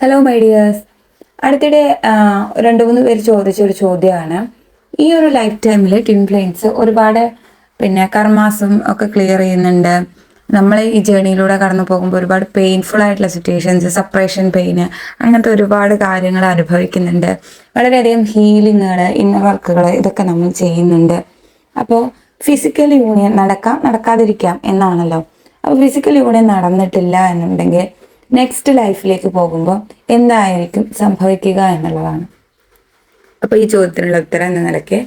Hello my dears. അടുത്തിടെ രണ്ട് മൂന്ന് പേര് ചോദിച്ചൊരു ചോദ്യമാണ്, ഈ ഒരു ലൈഫ് ടൈമിൽ ട്വിൻ ഫ്ലെയിംസ് ഒരുപാട് കർമാസും ഒക്കെ ക്ലിയർ ചെയ്യുന്നുണ്ട്. നമ്മൾ ഈ ജേണിയിലൂടെ കടന്നു പോകുമ്പോൾ ഒരുപാട് പെയിൻഫുൾ ആയിട്ടുള്ള സിറ്റുവേഷൻസ്, സെപ്പറേഷൻ പെയിന്, അങ്ങനത്തെ ഒരുപാട് കാര്യങ്ങൾ അനുഭവിക്കുന്നുണ്ട്. വളരെയധികം ഹീലിങ്ങുകൾ, ഇന്നർ വർക്കുകൾ ഇതൊക്കെ നമ്മൾ ചെയ്യുന്നുണ്ട്. അപ്പോൾ ഫിസിക്കൽ യൂണിയൻ നടക്കാം, നടക്കാതിരിക്കാം എന്നാണല്ലോ. അപ്പോൾ ഫിസിക്കൽ യൂണിയൻ നടന്നിട്ടില്ല എന്നുണ്ടെങ്കിൽ നെക്സ്റ്റ് ലൈഫിലേക്ക് പോകുമ്പോൾ എന്തായിരിക്കും സംഭവിക്കുക എന്നുള്ളതാണ്. അപ്പോൾ ഈ ചോദ്യത്തിനുള്ള ഉത്തരം എന്ന നിലയ്ക്ക്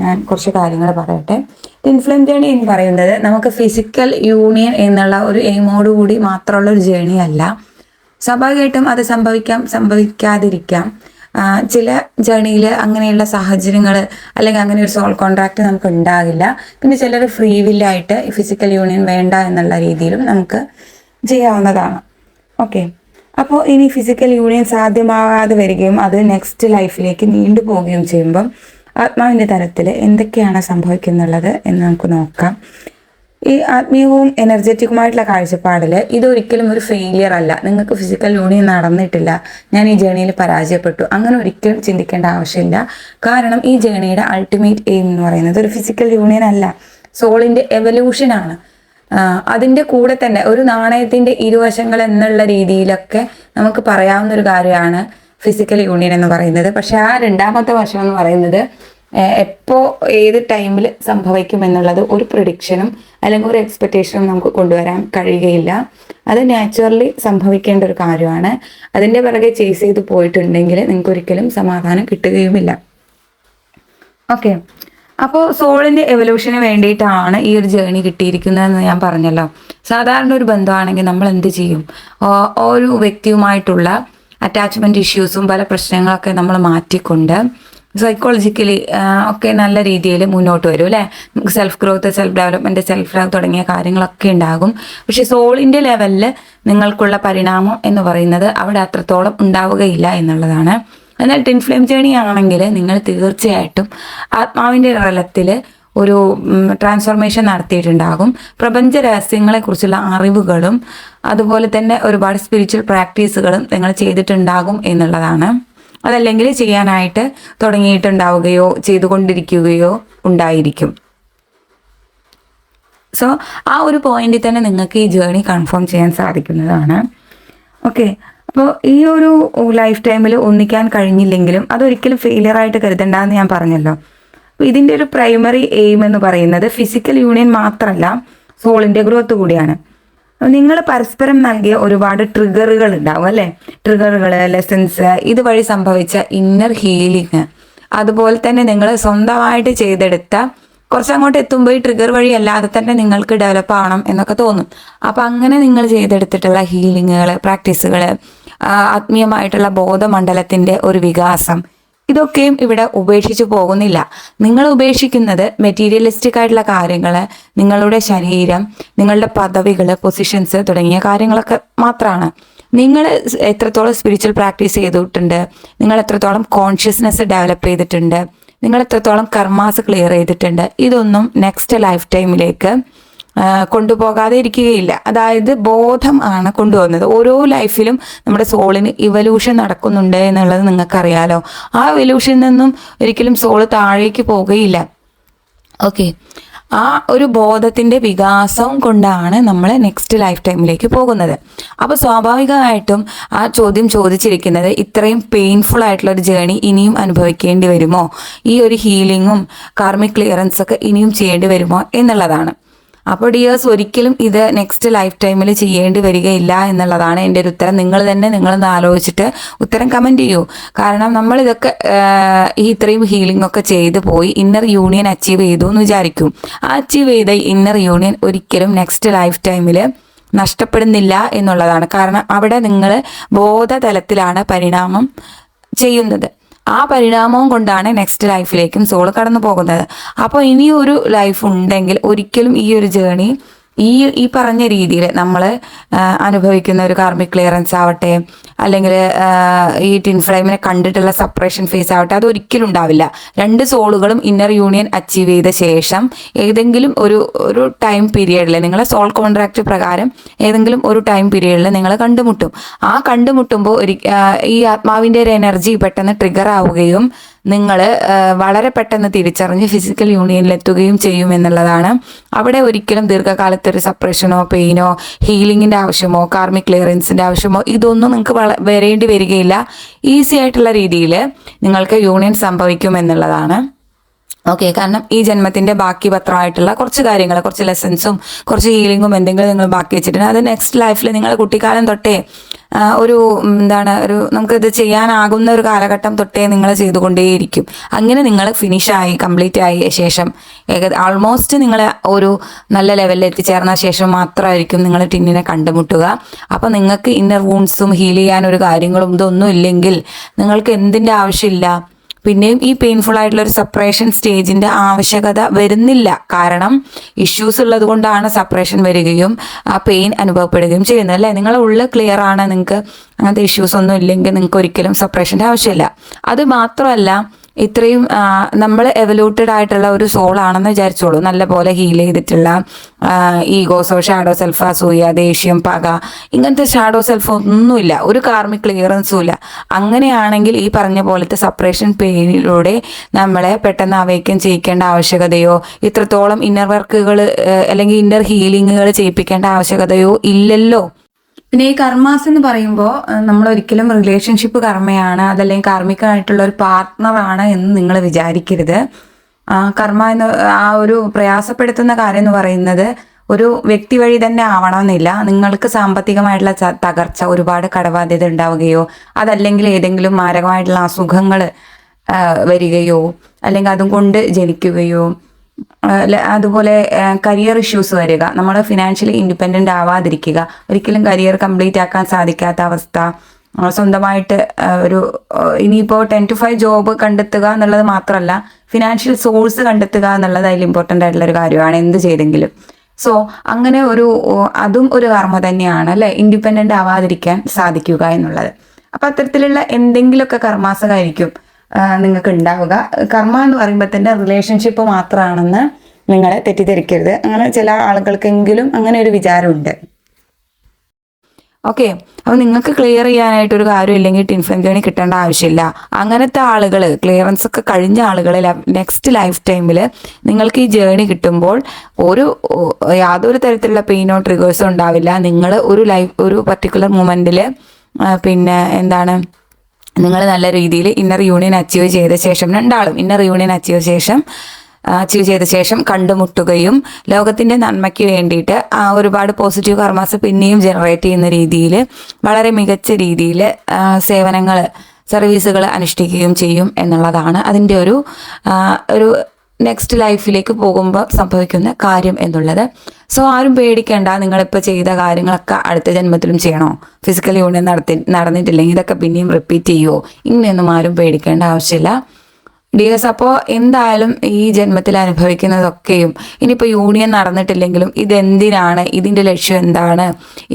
ഞാൻ കുറച്ച് കാര്യങ്ങൾ പറയട്ടെ. ട്വിൻ ഫ്ലെയിം ജേണി എന്ന് പറയുന്നത് നമുക്ക് ഫിസിക്കൽ യൂണിയൻ എന്നുള്ള ഒരു എയിമോടുകൂടി മാത്രമുള്ള ഒരു ജേണി അല്ല. സ്വാഭാവികമായിട്ടും അത് സംഭവിക്കാം, സംഭവിക്കാതിരിക്കാം. ചില ജേണിയിൽ അങ്ങനെയുള്ള സാഹചര്യങ്ങൾ അല്ലെങ്കിൽ അങ്ങനെ ഒരു സോൾ കോൺട്രാക്റ്റ് നമുക്ക് ഉണ്ടാകില്ല. പിന്നെ ചിലർ ഫ്രീ വില്ലായിട്ട് ഫിസിക്കൽ യൂണിയൻ വേണ്ട എന്നുള്ള രീതിയിലും നമുക്ക് ചെയ്യാവുന്നതാണ്. ഓക്കെ, അപ്പോൾ ഇനി ഫിസിക്കൽ യൂണിയൻ സാധ്യമാകാതെ വരികയും അത് നെക്സ്റ്റ് ലൈഫിലേക്ക് നീണ്ടു പോവുകയും ചെയ്യുമ്പം ആത്മാവിൻ്റെ തലത്തിൽ എന്തൊക്കെയാണ് സംഭവിക്കുന്നുള്ളത് എന്ന് നമുക്ക് നോക്കാം. ഈ ആത്മീയവും എനർജറ്റിക്കുമായിട്ടുള്ള കാഴ്ചപ്പാടിൽ ഇതൊരിക്കലും ഒരു ഫെയിലിയർ അല്ല. നിങ്ങൾക്ക് ഫിസിക്കൽ യൂണിയൻ നടന്നിട്ടില്ല, ഞാൻ ഈ ജേണിയിൽ പരാജയപ്പെട്ടു, അങ്ങനെ ഒരിക്കലും ചിന്തിക്കേണ്ട ആവശ്യമില്ല. കാരണം ഈ ജേണിയുടെ അൾട്ടിമേറ്റ് എയിം എന്ന് പറയുന്നത് ഒരു ഫിസിക്കൽ യൂണിയൻ അല്ല, സോളിൻ്റെ എവല്യൂഷനാണ്. അതിൻ്റെ കൂടെ തന്നെ ഒരു നാണയത്തിൻ്റെ ഇരുവശങ്ങൾ എന്നുള്ള രീതിയിലൊക്കെ നമുക്ക് പറയാവുന്ന ഒരു കാര്യമാണ് ഫിസിക്കൽ യൂണിയൻ എന്ന് പറയുന്നത്. പക്ഷെ ആ രണ്ടാമത്തെ വശം എന്ന് പറയുന്നത് എപ്പോൾ ഏത് ടൈമിൽ സംഭവിക്കും എന്നുള്ളത് ഒരു പ്രിഡിക്ഷനും അല്ലെങ്കിൽ ഒരു എക്സ്പെക്റ്റേഷനും നമുക്ക് കൊണ്ടുവരാൻ കഴിയുകയില്ല. അത് നാച്ചുറലി സംഭവിക്കേണ്ട ഒരു കാര്യമാണ്. അതിൻ്റെ പിറകെ ചേസ് ചെയ്ത് പോയിട്ടുണ്ടെങ്കിൽ നിങ്ങൾക്ക് ഒരിക്കലും സമാധാനം കിട്ടുകയുമില്ല. ഓക്കെ, അപ്പോൾ സോളിൻ്റെ എവല്യൂഷന് വേണ്ടിയിട്ടാണ് ഈ ഒരു ജേണി കിട്ടിയിരിക്കുന്നതെന്ന് ഞാൻ പറഞ്ഞല്ലോ. സാധാരണ ഒരു ബന്ധമാണെങ്കിൽ നമ്മൾ എന്ത് ചെയ്യും? ഒരു വ്യക്തിയുമായിട്ടുള്ള അറ്റാച്ച്മെൻറ്റ് ഇഷ്യൂസും പല പ്രശ്നങ്ങളൊക്കെ നമ്മൾ മാറ്റിക്കൊണ്ട് സൈക്കോളജിക്കലി ഒക്കെ നല്ല രീതിയിൽ മുന്നോട്ട് വരും അല്ലേ. നമുക്ക് self growth, self development, self love തുടങ്ങിയ കാര്യങ്ങളൊക്കെ ഉണ്ടാകും. പക്ഷേ സോളിൻ്റെ ലെവലിൽ നിങ്ങൾക്കുള്ള പരിണാമം എന്ന് പറയുന്നത് അവിടെ അത്രത്തോളം ഉണ്ടാവുകയില്ല എന്നുള്ളതാണ്. എന്നാൽ ട്വിൻ ഫ്ലെയിം ജേണി ആണെങ്കിൽ നിങ്ങൾ തീർച്ചയായിട്ടും ആത്മാവിൻ്റെ തലത്തിൽ ഒരു ട്രാൻസ്ഫോർമേഷൻ നടത്തിയിട്ടുണ്ടാകും. പ്രപഞ്ച രഹസ്യങ്ങളെക്കുറിച്ചുള്ള അറിവുകളും അതുപോലെ തന്നെ ഒരുപാട് സ്പിരിച്വൽ പ്രാക്ടീസുകളും നിങ്ങൾ ചെയ്തിട്ടുണ്ടാകും എന്നുള്ളതാണ്. അതല്ലെങ്കിൽ ചെയ്യാനായിട്ട് തുടങ്ങിയിട്ടുണ്ടാവുകയോ ചെയ്തുകൊണ്ടിരിക്കുകയോ ഉണ്ടായിരിക്കും. സോ ആ ഒരു പോയിന്റിൽ തന്നെ നിങ്ങൾക്ക് ഈ ജേണി കൺഫേം ചെയ്യാൻ സാധിക്കുന്നതാണ്. ഓക്കെ, അപ്പോൾ ഈ ഒരു ലൈഫ് ടൈമിൽ ഒന്നിക്കാൻ കഴിഞ്ഞില്ലെങ്കിലും അതൊരിക്കലും ഫെയിലിയർ ആയിട്ട് കരുതണ്ടെന്ന് ഞാൻ പറഞ്ഞല്ലോ. അപ്പോൾ ഇതിൻ്റെ ഒരു പ്രൈമറി എയിം എന്ന് പറയുന്നത് ഫിസിക്കൽ യൂണിയൻ മാത്രമല്ല, സോളിൻ്റെ ഗ്രോത്ത് കൂടിയാണ്. നിങ്ങൾ പരസ്പരം നൽകിയ ഒരുപാട് ട്രിഗറുകൾ ഉണ്ടാവും അല്ലേ. ട്രിഗറുകൾ, ലെസൺസ്, ഇതുവഴി സംഭവിച്ച ഇന്നർ ഹീലിങ്, അതുപോലെ തന്നെ നിങ്ങൾ സ്വന്തമായിട്ട് ചെയ്തെടുത്ത കുറച്ചങ്ങോട്ട് എത്തുമ്പോൾ ഈ ട്രിഗർ വഴി അല്ലാതെ തന്നെ നിങ്ങൾക്ക് ഡെവലപ്പ് ആവണം എന്നൊക്കെ തോന്നും. അപ്പം അങ്ങനെ നിങ്ങൾ ചെയ്തെടുത്തിട്ടുള്ള ഹീലിങ്ങുകൾ, പ്രാക്ടീസുകൾ, ആത്മീയമായിട്ടുള്ള ബോധമണ്ഡലത്തിൻ്റെ ഒരു വികാസം, ഇതൊക്കെയും ഇവിടെ ഉപേക്ഷിച്ചു പോകുന്നില്ല. നിങ്ങൾ ഉപേക്ഷിക്കുന്നത് മെറ്റീരിയലിസ്റ്റിക് ആയിട്ടുള്ള കാര്യങ്ങൾ, നിങ്ങളുടെ ശരീരം, നിങ്ങളുടെ പദവികൾ, പൊസിഷൻസ് തുടങ്ങിയ കാര്യങ്ങളൊക്കെ മാത്രമാണ്. നിങ്ങൾ എത്രത്തോളം സ്പിരിച്വൽ പ്രാക്ടീസ് ചെയ്തിട്ടുണ്ട്, നിങ്ങൾ എത്രത്തോളം കോൺഷ്യസ്നെസ് ഡെവലപ്പ് ചെയ്തിട്ടുണ്ട്, നിങ്ങൾ എത്രത്തോളം കർമാസ് ക്ലിയർ ചെയ്തിട്ടുണ്ട്, ഇതൊന്നും നെക്സ്റ്റ് ലൈഫ് ടൈമിലേക്ക് കൊണ്ടുപോകാതെ ഇരിക്കുകയില്ല. അതായത് ബോധം ആണ് കൊണ്ടുപോകുന്നത്. ഓരോ ലൈഫിലും നമ്മുടെ സോളിന് ഇവല്യൂഷൻ നടക്കുന്നുണ്ട് എന്നുള്ളത് നിങ്ങൾക്കറിയാലോ. ആ ഇവല്യൂഷനിൽ നിന്നും ഒരിക്കലും സോള് താഴേക്ക് പോകുകയില്ല. ഓക്കെ, ആ ഒരു ബോധത്തിൻ്റെ വികാസവും കൊണ്ടാണ് നമ്മൾ നെക്സ്റ്റ് ലൈഫ് ടൈമിലേക്ക് പോകുന്നത്. അപ്പോൾ സ്വാഭാവികമായിട്ടും ആ ചോദ്യം ചോദിച്ചിരിക്കുന്നത്, ഇത്രയും പെയിൻഫുൾ ആയിട്ടുള്ള ഒരു ജേണി ഇനിയും അനുഭവിക്കേണ്ടി വരുമോ, ഈ ഒരു ഹീലിങ്ങും കാർമിക് ക്ലിയറൻസ് ഒക്കെ ഇനിയും ചെയ്യേണ്ടി വരുമോ എന്നുള്ളതാണ്. അപ്പോൾ ഡിയേഴ്സ്, ഒരിക്കലും ഇത് നെക്സ്റ്റ് ലൈഫ് ടൈമിൽ ചെയ്യേണ്ടി വരികയില്ല എന്നുള്ളതാണ് എൻ്റെ ഒരു ഉത്തരം. നിങ്ങളൊന്ന് ആലോചിച്ചിട്ട് ഉത്തരം കമൻറ്റ് ചെയ്യൂ. കാരണം നമ്മളിതൊക്കെ ഇത്രയും ഹീലിംഗ് ഒക്കെ ചെയ്ത് പോയി ഇന്നർ യൂണിയൻ അച്ചീവ് ചെയ്തു എന്ന് വിചാരിക്കും. ആ അച്ചീവ് ചെയ്ത ഇന്നർ യൂണിയൻ ഒരിക്കലും നെക്സ്റ്റ് ലൈഫ് ടൈമിൽ നഷ്ടപ്പെടുന്നില്ല എന്നുള്ളതാണ്. കാരണം അവിടെ നിങ്ങൾ ബോധതലത്തിലാണ് പരിണാമം ചെയ്യുന്നത്. ആ പരിണാമവും കൊണ്ടാണ് നെക്സ്റ്റ് ലൈഫിലേക്കും സോൾ കടന്നു പോകുന്നത്. അപ്പോൾ ഇനിയൊരു ലൈഫ് ഉണ്ടെങ്കിൽ ഒരിക്കലും ഈ ഒരു ജേണി ഈ പറഞ്ഞ രീതിയിൽ നമ്മൾ അനുഭവിക്കുന്ന ഒരു കാർമിക് ക്ലിയറൻസ് ആവട്ടെ, അല്ലെങ്കിൽ ഈ ടിൻ ഫ്ലെയിമിനെ കണ്ടിട്ടുള്ള സെപ്പറേഷൻ ഫേസ് ആവട്ടെ, അതൊരിക്കലും ഉണ്ടാവില്ല. രണ്ട് സോളുകളും ഇന്നർ യൂണിയൻ അച്ചീവ് ചെയ്ത ശേഷം ഏതെങ്കിലും ഒരു ടൈം പീരിയഡിൽ, നിങ്ങളെ സോൾ കോൺട്രാക്ട് പ്രകാരം ഏതെങ്കിലും ഒരു ടൈം പീരിയഡിൽ നിങ്ങൾ കണ്ടുമുട്ടും. ആ കണ്ടുമുട്ടുമ്പോൾ ഈ ആത്മാവിൻ്റെ ഒരു എനർജി പെട്ടെന്ന് ട്രിഗർ ആവുകയും നിങ്ങൾ വളരെ പെട്ടെന്ന് തിരിച്ചറിഞ്ഞ് ഫിസിക്കൽ യൂണിയനിലെത്തുകയും ചെയ്യും എന്നുള്ളതാണ്. അവിടെ ഒരിക്കലും ദീർഘകാലത്തെ ഒരു സെപ്പറേഷനോ പെയിനോ ഹീലിങ്ങിൻ്റെ ആവശ്യമോ കാർമിക് ക്ലിയറൻസിൻ്റെ ആവശ്യമോ ഇതൊന്നും നിങ്ങൾക്ക് വരേണ്ടി വരികയില്ല. ഈസി ആയിട്ടുള്ള രീതിയിൽ നിങ്ങൾക്ക് യൂണിയൻ സംഭവിക്കും എന്നുള്ളതാണ്. ഓക്കെ, കാരണം ഈ ജന്മത്തിൻ്റെ ബാക്കി പത്രമായിട്ടുള്ള കുറച്ച് കാര്യങ്ങൾ, കുറച്ച് ലെസൺസും കുറച്ച് ഹീലിങ്ങും എന്തെങ്കിലും നിങ്ങൾ ബാക്കി വെച്ചിട്ടുണ്ട്, അത് നെക്സ്റ്റ് ലൈഫിൽ നിങ്ങൾ കുട്ടിക്കാലം തൊട്ടേ നമുക്കിത് ചെയ്യാനാകുന്ന ഒരു കാലഘട്ടം തൊട്ടേ നിങ്ങൾ ചെയ്തുകൊണ്ടേയിരിക്കും. അങ്ങനെ നിങ്ങൾ ഫിനിഷായി കംപ്ലീറ്റ് ആയ ശേഷം ആൾമോസ്റ്റ് നിങ്ങൾ ഒരു നല്ല ലെവലിൽ എത്തിച്ചേർന്ന ശേഷം മാത്രമായിരിക്കും നിങ്ങൾ ടിന്നിനെ കണ്ടുമുട്ടുക. അപ്പോൾ നിങ്ങൾക്ക് ഇന്നർ വൂൺസും ഹീൽ ചെയ്യാൻ ഒരു കാര്യങ്ങളും ഇതൊന്നും ഇല്ലെങ്കിൽ നിങ്ങൾക്ക് എന്തിൻ്റെ ആവശ്യമില്ല. പിന്നെയും ഈ പെയിൻഫുൾ ആയിട്ടുള്ള ഒരു സെപ്പറേഷൻ സ്റ്റേജിൻ്റെ ആവശ്യകത വരുന്നില്ല. കാരണം ഇഷ്യൂസ് ഉള്ളത് കൊണ്ടാണ് സെപ്പറേഷൻ വരികയും ആ പെയിൻ അനുഭവപ്പെടുകയും ചെയ്യുന്നത്, അല്ലേ? നിങ്ങളുടെ ഉള്ളിൽ ക്ലിയർ ആണ്, നിങ്ങൾക്ക് അങ്ങനത്തെ ഇഷ്യൂസ് ഒന്നും ഇല്ലെങ്കിൽ നിങ്ങൾക്ക് ഒരിക്കലും സെപ്പറേഷൻ്റെ ആവശ്യമില്ല. അത് മാത്രമല്ല, ഇത്രയും നമ്മൾ എവല്യൂട്ടഡ് ആയിട്ടുള്ള ഒരു സോളാണെന്ന് വിചാരിച്ചോളൂ, നല്ലപോലെ ഹീൽ ചെയ്തിട്ടുള്ള ഈഗോസോ ഷാഡോ സെൽഫ്, അസൂയ, ദേഷ്യം, പക, ഇങ്ങനത്തെ ഷാഡോ സെൽഫ് ഒന്നുമില്ല, ഒരു കാർമിക് ക്ലിയറൻസും ഇല്ല. അങ്ങനെയാണെങ്കിൽ ഈ പറഞ്ഞ പോലത്തെ സെപ്പറേഷൻ പെയിനിലൂടെ നമ്മളെ പെട്ടെന്ന് അവേക്കൻ ചെയ്യിക്കേണ്ട ആവശ്യകതയോ ഇത്രത്തോളം ഇന്നർ വർക്കുകൾ അല്ലെങ്കിൽ ഇന്നർ ഹീലിങ്ങുകൾ ചെയ്യിപ്പിക്കേണ്ട ആവശ്യകതയോ ഇല്ലല്ലോ. പിന്നെ ഈ കർമാസ് എന്ന് പറയുമ്പോൾ നമ്മൾ ഒരിക്കലും റിലേഷൻഷിപ്പ് കർമ്മയാണ്, അതല്ലെങ്കിൽ കാർമികമായിട്ടുള്ള ഒരു പാർട്ട്ണറാണ് എന്ന് നിങ്ങൾ വിചാരിക്കരുത്. കർമ്മ എന്ന് ആ ഒരു പ്രയാസപ്പെടുത്തുന്ന കാര്യം എന്ന് പറയുന്നത് ഒരു വ്യക്തി വഴി തന്നെ ആവണമെന്നില്ല. നിങ്ങൾക്ക് സാമ്പത്തികമായിട്ടുള്ള തകർച്ച, ഒരുപാട് കടബാധ്യത ഉണ്ടാവുകയോ അതല്ലെങ്കിൽ ഏതെങ്കിലും മാരകമായിട്ടുള്ള അസുഖങ്ങൾ വരികയോ അല്ലെങ്കിൽ അതും കൊണ്ട് ജനിക്കുകയോ, അതുപോലെ കരിയർ ഇഷ്യൂസ് വരിക, നമ്മൾ ഫിനാൻഷ്യലി ഇൻഡിപെൻഡൻ്റ് ആവാതിരിക്കുക, ഒരിക്കലും കരിയർ കംപ്ലീറ്റ് ആക്കാൻ സാധിക്കാത്ത അവസ്ഥ, സ്വന്തമായിട്ട് ഇനിയിപ്പോൾ 10 to 5 ജോബ് കണ്ടെത്തുക എന്നുള്ളത് മാത്രമല്ല, ഫിനാൻഷ്യൽ സോഴ്സ് കണ്ടെത്തുക എന്നുള്ളത് അതിൽ ഇമ്പോർട്ടൻ്റ് ആയിട്ടുള്ളൊരു കാര്യമാണ് എന്ത് ചെയ്തെങ്കിലും. സോ അങ്ങനെ അതും ഒരു കർമ്മ തന്നെയാണ്, അല്ലേ? ഇൻഡിപെൻഡൻ്റ് ആവാതിരിക്കാൻ സാധിക്കുക എന്നുള്ളത്. അപ്പം അത്തരത്തിലുള്ള എന്തെങ്കിലുമൊക്കെ കർമാസമായിരിക്കും നിങ്ങൾക്ക് ഉണ്ടാവുക. കർമ്മ എന്ന് പറയുമ്പോൾ തന്നെ റിലേഷൻഷിപ്പ് മാത്രമാണെന്ന് നിങ്ങൾ തെറ്റിദ്ധരിക്കരുത്. അങ്ങനെ ചില ആളുകൾക്കെങ്കിലും അങ്ങനെ ഒരു വിചാരമുണ്ട്. ഓക്കെ, അപ്പോൾ നിങ്ങൾക്ക് ക്ലിയർ ചെയ്യാനായിട്ടൊരു കാര്യം ഇല്ലെങ്കിൽ ടിൻ ഫ്ലെയിം ജേണി കിട്ടേണ്ട ആവശ്യമില്ല. അങ്ങനത്തെ ആളുകൾ, ക്ലിയറൻസ് ഒക്കെ കഴിഞ്ഞ ആളുകൾ നെക്സ്റ്റ് ലൈഫ് ടൈമിൽ നിങ്ങൾക്ക് ഈ ജേണി കിട്ടുമ്പോൾ യാതൊരു തരത്തിലുള്ള പെയിനോ ട്രിഗേഴ്സോ ഉണ്ടാവില്ല. നിങ്ങൾ ഒരു പർട്ടിക്കുലർ മൊമെൻറ്റിൽ നിങ്ങൾ നല്ല രീതിയിൽ ഇന്നർ യൂണിയൻ അച്ചീവ് ചെയ്ത ശേഷം, രണ്ടാളും ഇന്നർ യൂണിയൻ അച്ചീവ് ചെയ്ത ശേഷം കണ്ടുമുട്ടുകയും ലോകത്തിൻ്റെ നന്മയ്ക്ക് വേണ്ടിയിട്ട് ഒരുപാട് പോസിറ്റീവ് കർമാസ് പിന്നെയും ജനറേറ്റ് ചെയ്യുന്ന രീതിയിൽ വളരെ മികച്ച രീതിയിൽ സർവീസുകൾ അനുഷ്ഠിക്കുകയും ചെയ്യും എന്നുള്ളതാണ് അതിൻ്റെ ഒരു നെക്സ്റ്റ് ലൈഫിലേക്ക് പോകുമ്പോൾ സംഭവിക്കുന്ന കാര്യം എന്നുള്ളത്. സോ ആരും പേടിക്കേണ്ട, നിങ്ങളിപ്പോൾ ചെയ്ത കാര്യങ്ങളൊക്കെ അടുത്ത ജന്മത്തിലും ചെയ്യണോ, ഫിസിക്കൽ യൂണിയൻ നടന്നിട്ടില്ലെങ്കിൽ ഇതൊക്കെ പിന്നെയും റിപ്പീറ്റ് ചെയ്യുമോ, ഇങ്ങനെയൊന്നും ആരും പേടിക്കേണ്ട ആവശ്യമില്ല. ഡിയേഴ്സ്, അപ്പോൾ എന്തായാലും ഈ ജന്മത്തിൽ അനുഭവിക്കുന്നതൊക്കെയും ഇനിയിപ്പോൾ യൂണിയൻ നടന്നിട്ടില്ലെങ്കിലും ഇതെന്തിനാണ്, ഇതിൻ്റെ ലക്ഷ്യം എന്താണ്,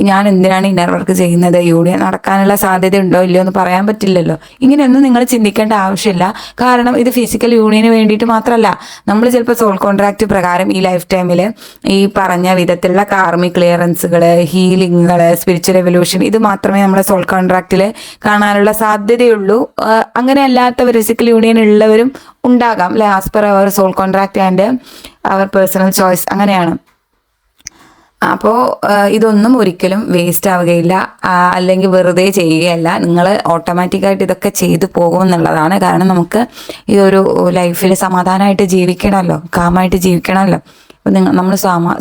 ഞാൻ എന്തിനാണ് ഇന്നർ വർക്ക് ചെയ്യുന്നത്, യൂണിയൻ നടക്കാനുള്ള സാധ്യത ഉണ്ടോ ഇല്ലയോ എന്ന് പറയാൻ പറ്റില്ലല്ലോ. ഇങ്ങനെയൊന്നും നിങ്ങൾ ചിന്തിക്കേണ്ട ആവശ്യമില്ല. കാരണം ഇത് ഫിസിക്കൽ യൂണിയന് വേണ്ടിയിട്ട് മാത്രമല്ല, നമ്മൾ ചിലപ്പോൾ സോൾ കോൺട്രാക്റ്റ് പ്രകാരം ഈ ലൈഫ് ടൈമിൽ ഈ പറഞ്ഞ വിധത്തിലുള്ള കാർമിക് ക്ലിയറൻസുകൾ, ഹീലിങ്ങുകൾ, സ്പിരിച്വൽ എവല്യൂഷൻ ഇത് മാത്രമേ നമ്മുടെ സോൾ കോൺട്രാക്റ്റിൽ കാണാനുള്ള സാധ്യതയുള്ളൂ. അങ്ങനെ അല്ലാത്ത ഫിസിക്കൽ യൂണിയൻ ഉള്ളവരും ഉണ്ടാകാം, അല്ലെ? As per our soul contract and our personal choice, അങ്ങനെയാണ്. അപ്പോൾ ഇതൊന്നും ഒരിക്കലും വേസ്റ്റ് ആവുകയില്ല, അല്ലെങ്കിൽ വെറുതെ ചെയ്യുകയല്ല. നിങ്ങൾ ഓട്ടോമാറ്റിക്കായിട്ട് ഇതൊക്കെ ചെയ്തു പോകും എന്നുള്ളതാണ്. കാരണം നമുക്ക് ഈ ഒരു ലൈഫിൽ സമാധാനമായിട്ട് ജീവിക്കണമല്ലോ, കാമായിട്ട് ജീവിക്കണമല്ലോ. അപ്പോൾ നമ്മൾ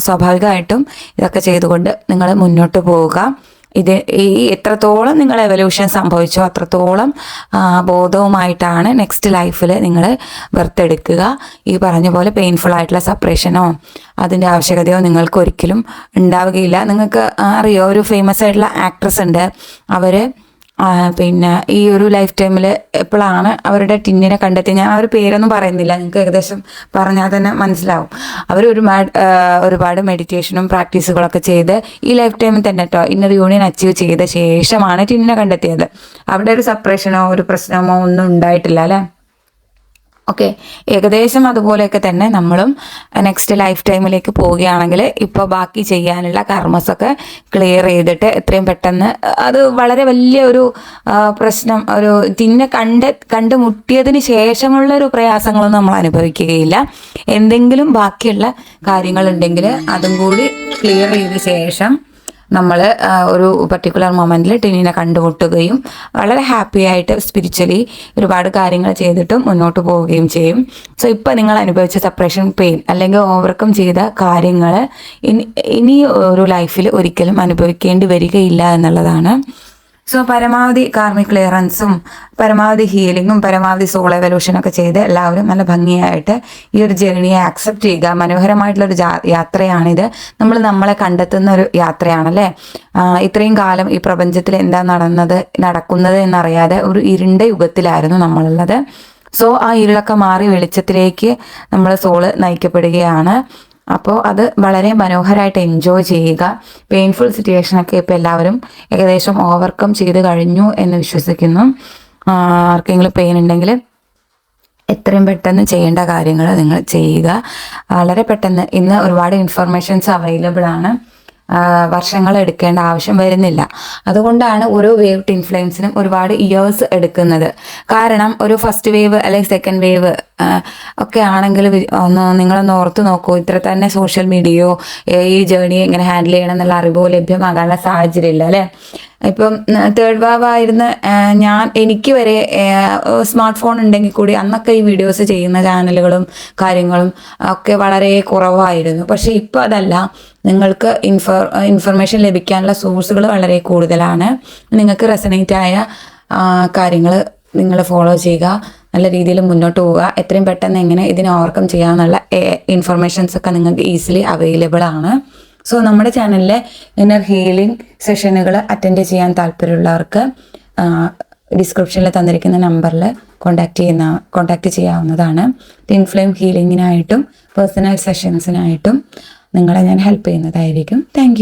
സ്വാഭാവികമായിട്ടും ഇതൊക്കെ ചെയ്തുകൊണ്ട് നിങ്ങൾ മുന്നോട്ട് പോവുക. ഈ എത്രത്തോളം നിങ്ങൾ എവല്യൂഷൻ സംഭവിച്ചോ അത്രത്തോളം ബോധവുമായിട്ടാണ് നെക്സ്റ്റ് ലൈഫിൽ നിങ്ങൾ ബർത്തെടുക്കുക. ഈ പറഞ്ഞ പോലെ പെയിൻഫുൾ ആയിട്ടുള്ള സെപ്പറേഷനോ അതിൻ്റെ ആവശ്യകതയോ നിങ്ങൾക്ക് ഒരിക്കലും ഉണ്ടാവുകയില്ല. നിങ്ങൾക്ക് അറിയോ, ഒരു ഫേമസ് ആയിട്ടുള്ള ആക്ട്രസ് ഉണ്ട്, അവർ പിന്നെ ഈ ഒരു ലൈഫ് ടൈമിൽ എപ്പോഴാണ് അവരുടെ ടിന്നിനെ കണ്ടെത്തി, ഞാൻ അവർ പേരൊന്നും പറയുന്നില്ല, നിങ്ങൾക്ക് ഏകദേശം പറഞ്ഞാൽ തന്നെ മനസ്സിലാവും. അവർ ഒരുപാട് മെഡിറ്റേഷനും പ്രാക്ടീസുകളൊക്കെ ചെയ്ത് ഈ ലൈഫ് ടൈമിൽ തന്നെ കേട്ടോ ഇന്നർ യൂണിയൻ അച്ചീവ് ചെയ്ത ശേഷമാണ് ടിന്നിനെ കണ്ടെത്തിയത്. അവിടെ ഒരു സെപ്പറേഷനോ ഒരു പ്രശ്നമോ ഒന്നും ഉണ്ടായിട്ടില്ല അല്ലേ. ഓക്കെ, ഏകദേശം അതുപോലെയൊക്കെ തന്നെ നമ്മളും നെക്സ്റ്റ് ലൈഫ് ടൈമിലേക്ക് പോവുകയാണെങ്കിൽ ഇപ്പോൾ ബാക്കി ചെയ്യാനുള്ള കർമ്മസൊക്കെ ക്ലിയർ ചെയ്തിട്ട് എത്രയും പെട്ടെന്ന്, അത് വളരെ വലിയ ഒരു പ്രശ്നം, ഒരു തിന്നെ കണ്ടുമുട്ടിയതിന് ശേഷമുള്ള ഒരു പ്രയാസങ്ങളൊന്നും നമ്മൾ അനുഭവിക്കുകയില്ല. എന്തെങ്കിലും ബാക്കിയുള്ള കാര്യങ്ങളുണ്ടെങ്കിൽ അതും കൂടി ക്ലിയർ ചെയ്ത ശേഷം നമ്മൾ ഒരു പർട്ടിക്കുലർ മൊമെൻറ്റിൽ ടിന്നിനെ കണ്ടുമുട്ടുകയും വളരെ ഹാപ്പി ആയിട്ട് സ്പിരിച്വലി ഒരുപാട് കാര്യങ്ങൾ ചെയ്തിട്ടും മുന്നോട്ട് പോവുകയും ചെയ്യും. സോ ഇപ്പോൾ നിങ്ങൾ അനുഭവിച്ച സെപ്പറേഷൻ പെയിൻ അല്ലെങ്കിൽ ഓവർകം ചെയ്ത കാര്യങ്ങൾ ഇനി ഒരു ലൈഫിൽ ഒരിക്കലും അനുഭവിക്കേണ്ടി വരികയില്ല എന്നുള്ളതാണ്. സോ പരമാവധി കാർമിക് ക്ലിയറൻസും പരമാവധി ഹീലിങ്ങും പരമാവധി സോൾ എവല്യൂഷനൊക്കെ ചെയ്ത് എല്ലാവരും നല്ല ഭംഗിയായിട്ട് ഈ ഒരു ജേർണിയെ ആക്സെപ്റ്റ് ചെയ്യുക. മനോഹരമായിട്ടുള്ളൊരു യാത്രയാണിത്. നമ്മളെ കണ്ടെത്തുന്ന ഒരു യാത്രയാണല്ലേ. ഇത്രയും കാലം ഈ പ്രപഞ്ചത്തിൽ എന്താ നടക്കുന്നത് എന്നറിയാതെ ഒരു ഇരുണ്ട യുഗത്തിലായിരുന്നു നമ്മളുള്ളത്. സോ ആ ഇരുളൊക്കെ മാറി വെളിച്ചത്തിലേക്ക് നമ്മൾ സോള് നയിക്കപ്പെടുകയാണ്. അപ്പോൾ അത് വളരെ മനോഹരമായിട്ട് എൻജോയ് ചെയ്യുക. പെയിൻഫുൾ സിറ്റുവേഷനൊക്കെ ഇപ്പോൾ എല്ലാവരും ഏകദേശം ഓവർകം ചെയ്ത് കഴിഞ്ഞു എന്ന് വിശ്വസിക്കുന്നു. ആർക്കെങ്കിലും പെയിൻ ഉണ്ടെങ്കിൽ എത്രയും പെട്ടെന്ന് ചെയ്യേണ്ട കാര്യങ്ങൾ നിങ്ങൾ ചെയ്യുക. വളരെ പെട്ടെന്ന് ഇന്ന് ഒരുപാട് ഇൻഫർമേഷൻസ് അവൈലബിൾ ആണ്. വർഷങ്ങൾ എടുക്കേണ്ട ആവശ്യം വരുന്നില്ല. അതുകൊണ്ടാണ് ഓരോ വേവ് ടിൻ ഫ്ലെയിംസിനും ഒരുപാട് ഇയേഴ്സ് എടുക്കുന്നത്. കാരണം ഒരു ഫസ്റ്റ് വേവ് അല്ലെങ്കിൽ സെക്കൻഡ് വേവ് ഒക്കെ ആണെങ്കിൽ നിങ്ങളൊന്ന് ഓർത്ത് നോക്കൂ, ഇത്ര തന്നെ സോഷ്യൽ മീഡിയയോ ഈ ജേർണിയെ എങ്ങനെ ഹാൻഡിൽ ചെയ്യണം എന്നുള്ള അറിവോ ലഭ്യമാകാനുള്ള സാഹചര്യമില്ല അല്ലേ. ഇപ്പം തേർഡ് വേവ് ആയിരുന്ന എനിക്ക് വരെ സ്മാർട്ട് ഫോൺ ഉണ്ടെങ്കിൽ കൂടി അന്നൊക്കെ ഈ വീഡിയോസ് ചെയ്യുന്ന ചാനലുകളും കാര്യങ്ങളും ഒക്കെ വളരെ കുറവായിരുന്നു. പക്ഷെ ഇപ്പോൾ അതല്ല, നിങ്ങൾക്ക് ഇൻഫർമേഷൻ ലഭിക്കാനുള്ള സോഴ്സുകൾ വളരെ കൂടുതലാണ്. നിങ്ങൾക്ക് റെസനേറ്റ് ആയ കാര്യങ്ങൾ നിങ്ങൾ ഫോളോ ചെയ്യുക, നല്ല രീതിയിൽ മുന്നോട്ട് പോവുക. എത്രയും പെട്ടെന്ന് എങ്ങനെ ഇതിനെ ഓവർകം ചെയ്യാമെന്നുള്ള ഇൻഫർമേഷൻസ് ഒക്കെ നിങ്ങൾക്ക് ഈസിലി അവൈലബിൾ ആണ്. സോ നമ്മുടെ ചാനലിലെ ഇന്നർ ഹീലിംഗ് സെഷനുകൾ അറ്റൻഡ് ചെയ്യാൻ താല്പര്യമുള്ളവർക്ക് ഡിസ്ക്രിപ്ഷനിൽ തന്നിരിക്കുന്ന നമ്പറിൽ കോൺടാക്റ്റ് ചെയ്യാവുന്നതാണ്. ടിൻ ഫ്ലെയിം ഹീലിങ്ങിനായിട്ടും പേഴ്സണൽ സെഷൻസിനായിട്ടും നിങ്ങളെ ഞാൻ ഹെൽപ്പ് ചെയ്യുന്നതായിരിക്കും. താങ്ക്